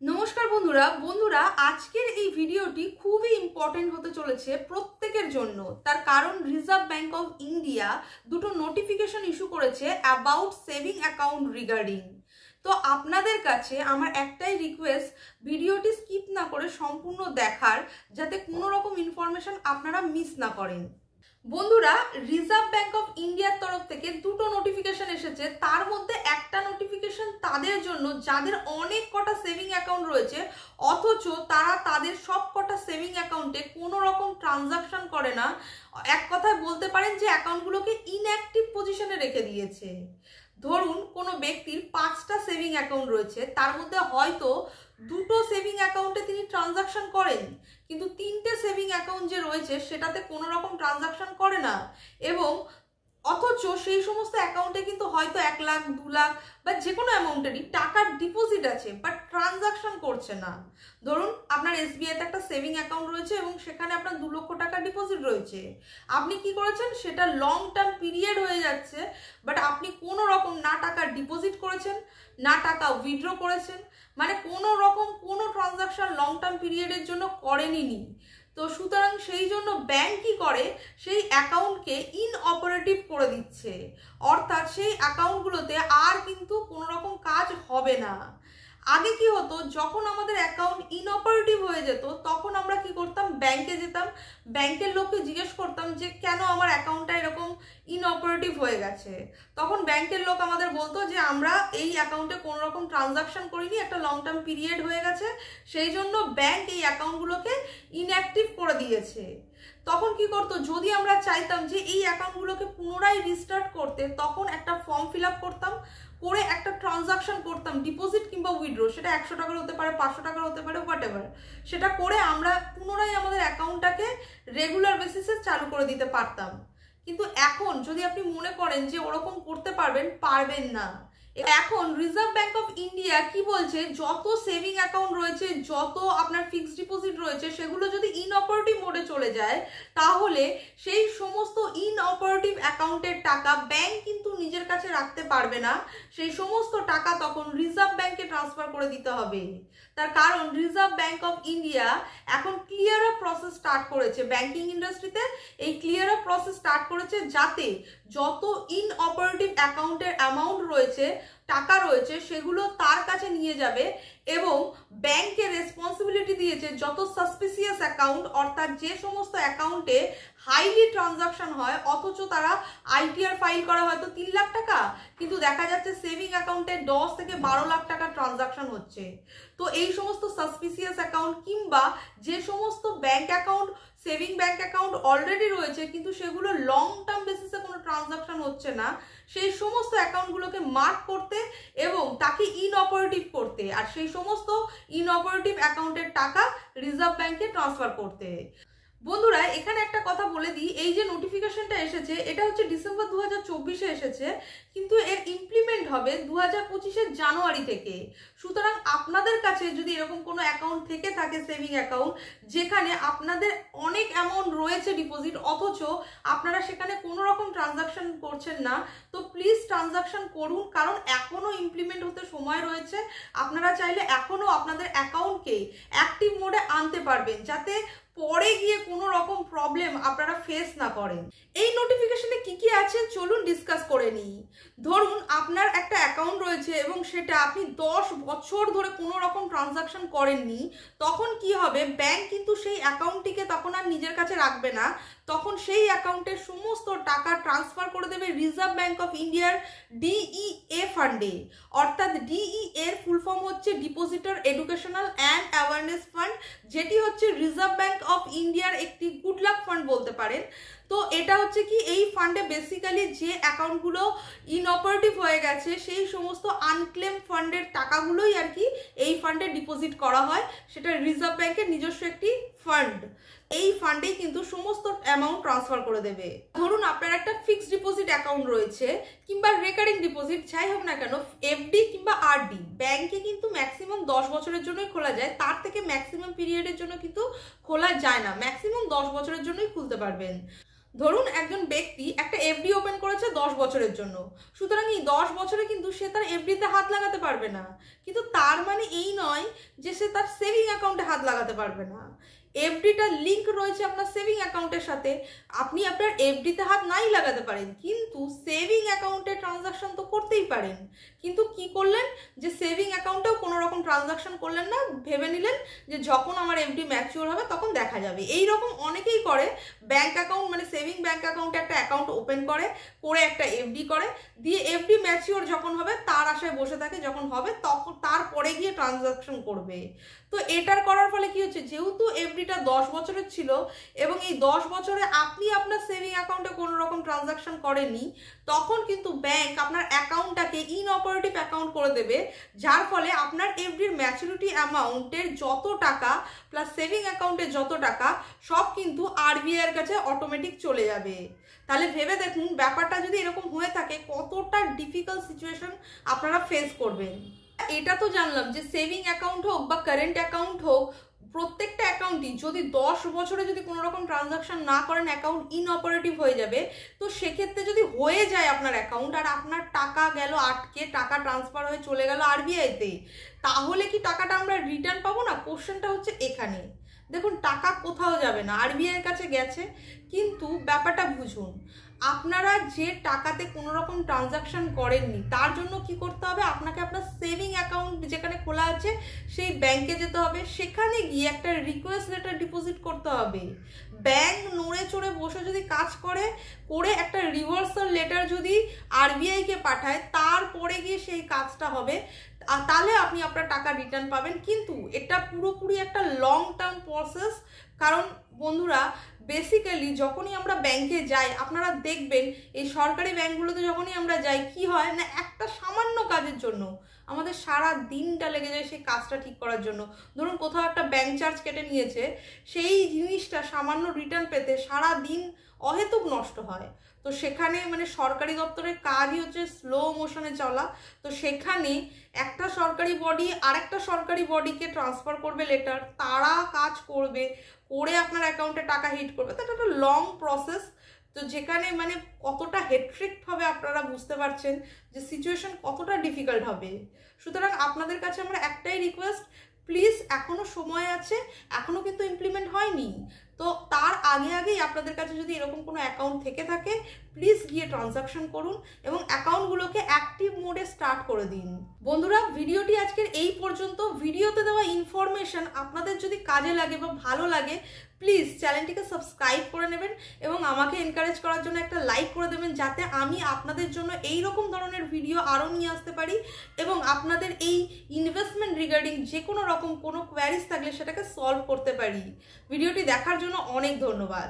নমস্কার বন্ধুরা বন্ধুরা আজকের এই ভিডিওটি খুবই ইম্পর্টেন্ট হতে চলেছে প্রত্যেকের জন্য। তার কারণ রিজার্ভ ব্যাংক অফ ইন্ডিয়া দুটো নোটিফিকেশন ইস্যু করেছে অ্যাবাউট সেভিং অ্যাকাউন্ট রিগার্ডিং। তো আপনাদের কাছে আমার একটাই রিকোয়েস্ট, ভিডিওটি স্কিপ না করে সম্পূর্ণ দেখার, যাতে কোনো রকম ইনফরমেশন আপনারা মিস না করেন। বন্ধুরা, রিজার্ভ ব্যাংক অফ ইন্ডিয়ার তরফ থেকে দুটো নোটিফিকেশন এসেছে। তার মধ্যে একটা নোটিফিকেশন তাদের জন্য যাদের অনেক কটা সেভিং অ্যাকাউন্ট রয়েছে, অথচ তারা তাদের সব কটা সেভিং অ্যাকাউন্টে কোনো রকম ট্রানজাকশন করে না। এক কথায় বলতে পারেন যে অ্যাকাউন্টগুলোকে ইনঅ্যাক্টিভ পজিশনে রেখে দিয়েছে। ধরুন কোনো ব্যক্তির 5টা সেভিং অ্যাকাউন্ট রয়েছে, তার মধ্যে হয়তো দুটো সেভিং অ্যাকাউন্টে তিনি ট্রানজাকশন করেন, কিন্তু 3টে সেভিং অ্যাকাউন্ট যে রয়েছে সেটাতে কোনো রকম ট্রানজাকশন করে না, এবং অথচ সেই সমস্ত অ্যাকাউন্টে কিন্তু হয়তো 1 লাখ 2 লাখ বা যে কোনো অ্যামাউন্টেরই টাকার ডিপোজিট আছে, বাট ট্রানজাকশন করছে না। ধরুন আপনার এসবিআইতে একটা সেভিং অ্যাকাউন্ট রয়েছে এবং সেখানে আপনার 2 লক্ষ টাকা ডিপোজিট রয়েছে। আপনি কি করেছেন, সেটা লং টার্ম পিরিয়ড হয়ে যাচ্ছে, বাট আপনি কোনো রকম না টাকা ডিপোজিট করেছেন না টাকা উইথড্র করেছেন, মানে কোনো রকম কোনো ট্রানজাকশন লং টার্ম পিরিয়ডের জন্য করেনি। তো সুতরাং সেই জন্য ব্যাংক কি করে, সেই অ্যাকাউন্টকে ইনঅপারেটিভ করে দিচ্ছে, অর্থাৎ সেই অ্যাকাউন্টগুলোতে আর কিন্তু কোনো রকম কাজ হবে না। আগে কি হতো, যখন আমাদের অ্যাকাউন্ট ইনঅপারেটিভ হয়ে যেত তখন আমরা কি করতাম, ব্যাংকে যেতাম, ব্যাংকের লোককে জিজ্ঞেস করতাম যে কেন আমার অ্যাকাউন্টটা এরকম ইনঅপারেটিভ হয়ে গেছে। তখন ব্যাংকের লোক আমাদের বলতো যে আমরা এই অ্যাকাউন্টে কোনো রকম ট্রানজাকশন করিনি, একটা লং টার্ম পিরিয়ড হয়ে গেছে, সেই জন্য ব্যাংক এই অ্যাকাউন্টগুলোকে ইনঅ্যাক্টিভ করে দিয়েছে। তখন কি করতো, যদি আমরা চাইতাম যে এই অ্যাকাউন্টগুলোকে পুনরায় রিস্টার্ট করতে, তখন একটা ফর্ম ফিল আপ করতাম, করে একটা ট্রানজাকশন করতাম, ডিপোজিট কিংবা উইথড্র, সেটা 100 টাকার হতে পারে, 500 টাকার হতে পারে, হোয়াট এভার, সেটা করে আমরা পুনরায় আমাদের অ্যাকাউন্টটাকে রেগুলার বেসিসে চালু করে দিতে পারতাম। কিন্তু এখন যদি আপনি মনে করেন যে ওরকম করতে পারবেন না। এখন রিজার্ভ ব্যাংক অফ ইন্ডিয়া কি বলছে, যত সেভিং অ্যাকাউন্ট রয়েছে, যত আপনার ফিক্সড ডিপোজিট রয়েছে, সেগুলো যদি ইনঅপারেটিভ মোডে চলে যায়, তাহলে সেই সমস্ত ইনঅপারেটিভ অ্যাকাউন্টের টাকা ব্যাংক কিন্তু নিজের কাছে রাখতে পারবে না। সেই সমস্ত টাকা তখন রিজার্ভ ব্যাংকে ট্রান্সফার করে দিতে হবে। তার কারণ রিজার্ভ ব্যাংক অফ ইন্ডিয়া এখন ক্লিয়ার আপ প্রসেস স্টার্ট করেছে, ব্যাংকিং ইন্ডাস্ট্রিতে এই ক্লিয়ার আপ প্রসেস স্টার্ট করেছে, যাতে যত ইনঅপারেটিভ অ্যাকাউন্টের অ্যামাউন্ট রয়েছে, টাকা রয়েছে, সেগুলো তার কাছে নিয়ে যাবে। এবং ব্যাংকে রেসপন্সিবিলিটি দিয়েছে যত সাসপিসিয়াস অ্যাকাউন্ট, অর্থাৎ যে সমস্ত অ্যাকাউন্টে হাইলি ট্রানজাকশন হয়, অথচ তারা আইটিআর ফাইল করা হয়তো 3 লাখ টাকা, কিন্তু দেখা যাচ্ছে সেভিং অ্যাকাউন্টে 10 থেকে 12 লাখ টাকা ট্রানজাকশন হচ্ছে। তো এই সমস্ত সাসপিসিয়াস অ্যাকাউন্ট, কিংবা যে সমস্ত bank account, saving bank account already রয়েছে কিন্তু সেগুলো লং টার্ম বেসিসে কোনো ট্রানজাকশন হচ্ছে না, সেই সমস্ত অ্যাকাউন্টগুলোকে মার্ক করতে এবং তাকে ইনঅপারেটিভ করতে, আর সেই সমস্ত ইনঅপারেটিভ অ্যাকাউন্টের টাকা রিজার্ভ ব্যাংকে ট্রান্সফার করতে। বন্ধুরা, এখানে একটা কথা বলে দিই, এই যে নোটিফিকেশনটা এসেছে, এটা হচ্ছে ডিসেম্বর 2024-এ এসেছে, কিন্তু এর ইমপ্লিমেন্ট হবে 2025-এর জানুয়ারি থেকে। সুতরাং আপনাদের কাছে যদি এরকম কোনো অ্যাকাউন্ট থেকে থাকে, সেভিং অ্যাকাউন্ট, যেখানে আপনাদের অনেক অ্যামাউন্ট রয়েছে ডিপোজিট, অথচ আপনারা সেখানে কোনো রকম ট্রানজাকশন করছেন না, তো প্লিজ ট্রানজাকশন করুন, কারণ এখনো ইমপ্লিমেন্ট হতে সময় রয়েছে। আপনারা চাইলে এখনো আপনাদের অ্যাকাউন্টকে অ্যাক্টিভ মোডে আনতে পারবেন, যাতে পরে গিয়ে কোনো রকম প্রবলেম আপনারা ফেস না করেন। এই নোটিফিকেশনে কি কি আছে চলুন ডিসকাস করে নিই। ধরুন আপনার একটা অ্যাকাউন্ট রয়েছে এবং সেটা আপনি 10 বছর ধরে কোনো রকম ট্রানজাকশন করেননি, তখন কি হবে, ব্যাংক কিন্তু সেই অ্যাকাউন্টটিকে তখন আর নিজের কাছে রাখবে না, তখন সেই অ্যাকাউন্টের সমস্ত টাকা ট্রান্সফার করে দেবে রিজার্ভ ব্যাংক অফ ইন্ডিয়ার ডিইএ ফান্ডে। অর্থাৎ ডিই এর ফুল ফর্ম হচ্ছে depositor educational and awareness fund, যেটি হচ্ছে রিজার্ভ ব্যাংক অফ ইন্ডিয়ার একটি গুড লাক ফান্ড বলতে পারেন। তো এটা হচ্ছে কি, এই ফান্ডে বেসিক্যালি যে অ্যাকাউন্টগুলো ইনঅপারেটিভ হয়ে গেছে, সেই সমস্ত আনক্লেম ফান্ডের টাকাগুলোই আর কি এই ফান্ডে ডিপোজিট করা হয়। সেটা রিজার্ভ ব্যাংকের নিজস্ব একটি ফান্ড। এই ফান্ডে কিন্তু সমস্ত অ্যামাউন্ট ট্রান্সফার করে দেবে। ধরুন আপনার একটা ফিক্সড ডিপোজিট অ্যাকাউন্ট রয়েছে, কিংবা রেকারিং ডিপোজিট, যাই হোক না কেন, এফডি কিংবা আরডি, ব্যাংকে কিন্তু ম্যাক্সিমাম 10 বছরের জন্যই খোলা যায়, তার থেকে ম্যাক্সিমাম পিরিয়ডের জন্য কিন্তু খোলা যায় না, ম্যাক্সিমাম 10 বছরের জন্যই খুলতে পারবেন। ধরুন একজন ব্যক্তি একটা এফডি ওপেন করেছে 10 বছরের জন্য, সুতরাং এই 10 বছরে কিন্তু সে তার এফডিতে হাত লাগাতে পারবে না। কিন্তু তার মানে এই নয় যে সে তার সেভিং অ্যাকাউন্টে হাত লাগাতে পারবে না। এফডিটা লিঙ্ক রয়েছে আপনার সেভিং অ্যাকাউন্টের সাথে, আপনি আপনার এফডিতে হাত নাই লাগাতে পারেন, কিন্তু সেভিং অ্যাকাউন্টে ট্রানজাকশন তো করতেই পারেন। কিন্তু কি করলেন, যে সেভিং অ্যাকাউন্টেও কোনো রকম ট্রানজাকশন করলেন না, ভেবে নিলেন যে যখন আমার এফডি ম্যাচিওর হবে তখন দেখা যাবে। এই রকম অনেকেই করে, ব্যাঙ্ক অ্যাকাউন্ট মানে সেভিং ব্যাঙ্ক অ্যাকাউন্টে একটা অ্যাকাউন্ট ওপেন করে একটা এফডি করে, দিয়ে এফডি ম্যাচিওর যখন হবে তার আশায় বসে থাকে, যখন হবে তখন তারপরে গিয়ে ট্রানজাকশন করবে। তো এটার করার ফলে কি হচ্ছে, যেহেতু এফডিটা 10 বছরের ছিল এবং এই 10 বছরে আপনি আপনার সেভিং অ্যাকাউন্টে কোনো রকম ট্রানজাকশন করেননি, তখন কিন্তু ব্যাংক আপনার অ্যাকাউন্টটাকে ইনঅপারেটিভ অ্যাকাউন্ট করে দেবে, যার ফলে আপনার এফডির ম্যাচুরিটি অ্যামাউন্টের যত টাকা প্লাস সেভিং অ্যাকাউন্টের যত টাকা সব কিন্তু আরবিআই এর কাছে অটোমেটিক চলে যাবে। তাহলে ভেবে দেখুন ব্যাপারটা যদি এরকম হয়ে থাকে কতটা ডিফিকাল্ট সিচুয়েশন আপনারা ফেস করবেন। এটা তো জানলাম যে সেভিং অ্যাকাউন্ট হোক বা কারেন্ট অ্যাকাউন্ট হোক, প্রত্যেকটা অ্যাকাউন্টই যদি 10 বছরে যদি কোনো রকম ট্রানজাকশন না করেন অ্যাকাউন্ট ইনঅপারেটিভ হয়ে যাবে। তো সেক্ষেত্রে যদি হয়ে যায় আপনার অ্যাকাউন্ট আর আপনার টাকা গেল আটকে, টাকা ট্রান্সফার হয়ে চলে গেল আরবিআইতে, তাহলে কি টাকাটা আমরা রিটার্ন পাবো না? কোশ্চেনটা হচ্ছে এখানে। দেখুন টাকা কোথাও যাবে না, আরবিআই এর কাছে গেছে, কিন্তু ব্যাপারটা বুঝুন, আপনারা যে টাকাতে কোনো রকম ট্রানজাকশন করেননি তার জন্য কি করতে হবে, আপনাকে আপনার সেভিং অ্যাকাউন্ট যেখানে খোলা আছে সেই ব্যাংকে যেতে হবে, সেখানে গিয়ে একটা রিকোয়েস্ট লেটার ডিপোজিট করতে হবে। ব্যাংক নড়ে চড়ে বসে যদি কাজ করে একটা রিভার্সাল লেটার যদি আরবিআইকে পাঠায়, তারপরে গিয়ে সেই কাজটা হবে, তাহলে আপনি আপনার টাকা রিটার্ন পাবেন। কিন্তু এটা পুরোপুরি একটা লং টার্ম প্রসেস। কারণ বন্ধুরা বেসিক্যালি যখনই আমরা ব্যাংকে যাই, আপনারা দেখবেন এই সরকারি ব্যাংকগুলোতে যখনই আমরা যাই কি হয় না, একটা সামান্য কাজের জন্য আমাদের সারা দিনটা লেগে যায় সেই কাজটা ঠিক করার জন্য। ধরুন কোথাও একটা ব্যাংক চার্জ কেটে নিয়েছে, সেই জিনিসটা সামান্য রিটার্ন পেতে সারা দিন অহেতুক নষ্ট হয়। তো সেখানে মানে সরকারি দপ্তরের কাজই হচ্ছে স্লো মোশনে চলা। তো সেখানে একটা সরকারি বডি আরেকটা সরকারি বডিকে ট্রান্সফার করবে লেটার, তারা কাজ করবে, করে আপনার অ্যাকাউন্টে টাকা হিট করবে। তো এটা একটা লং প্রসেস। তো যেখানে মানে কতটা হেট্রিক হবে আপনারা বুঝতে পারছেন যে সিচুয়েশন কতটা ডিফিকাল্ট হবে। সুতরাং আপনাদের কাছে আমার একটাই রিকোয়েস্ট, প্লিজ এখনো সময় আছে, এখনো কিন্তু ইমপ্লিমেন্ট হয়নি, তো তার আগেই আপনাদের কাছে যদি এরকম কোনো অ্যাকাউন্ট থেকে থাকে প্লিজ গিয়ে ট্রানজাকশন করুন এবং অ্যাকাউন্টগুলোকে অ্যাক্টিভ মোডে স্টার্ট করে দিন। বন্ধুরা ভিডিওটি আজকের এই পর্যন্ত। ভিডিওতে দেওয়া ইনফরমেশন আপনাদের যদি কাজে লাগে বা ভালো লাগে প্লিজ চ্যানেলটিকে সাবস্ক্রাইব করে নেবেন এবং আমাকে এনকারেজ করার জন্য একটা লাইক করে দেবেন, যাতে আমি আপনাদের জন্য এই রকম ধরনের ভিডিও আরও নিয়ে আসতে পারি এবং আপনাদের এই ইনভেস্টমেন্ট রিগার্ডিং যে কোনো রকম কোনো কোয়ারিজ থাকলে সেটাকে সলভ করতে পারি। ভিডিওটি দেখার জন্য অনেক ধন্যবাদ।